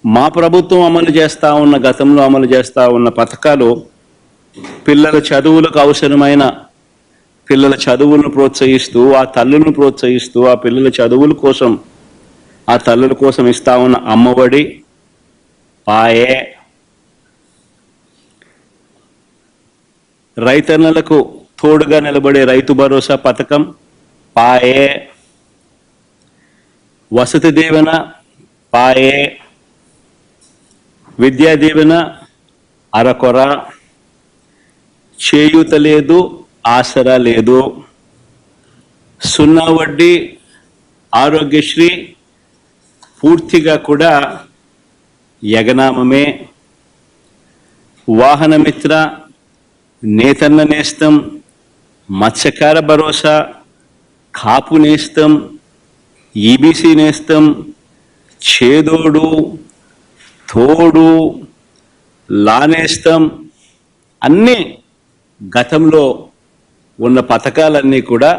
మా ప్రభుత్వం అమలు చేస్తూ ఉన్న, గతంలో అమలు చేస్తూ ఉన్న పథకాలు పిల్లల చదువులకు అవసరమైన పిల్లల చదువులను ప్రోత్సహిస్తూ, ఆ తల్లులను ప్రోత్సహిస్తూ, ఆ పిల్లల చదువుల కోసం, ఆ తల్లుల కోసం ఇస్తా ఉన్న అమ్మఒడి, పాయే, రైతన్నలకు తోడుగా నిలబడే రైతు భరోసా పథకం, పాయే, వసతి దీవెన, పాయే, విద్యా దీవెన అరకొర, చేయూత లేదు, ఆసరా లేదు, సున్నా వడ్డీ, ఆరోగ్యశ్రీ పూర్తిగా కూడా యగనామమే, వాహనమిత్ర, నేతన్న నేస్తం, మత్స్యకార భరోసా, కాపు నేస్తం, ఈబీసీ నేస్తం, చేదోడు, తోడు, లానేస్తం, అన్నీ గతంలో ఉన్న పథకాలన్నీ కూడా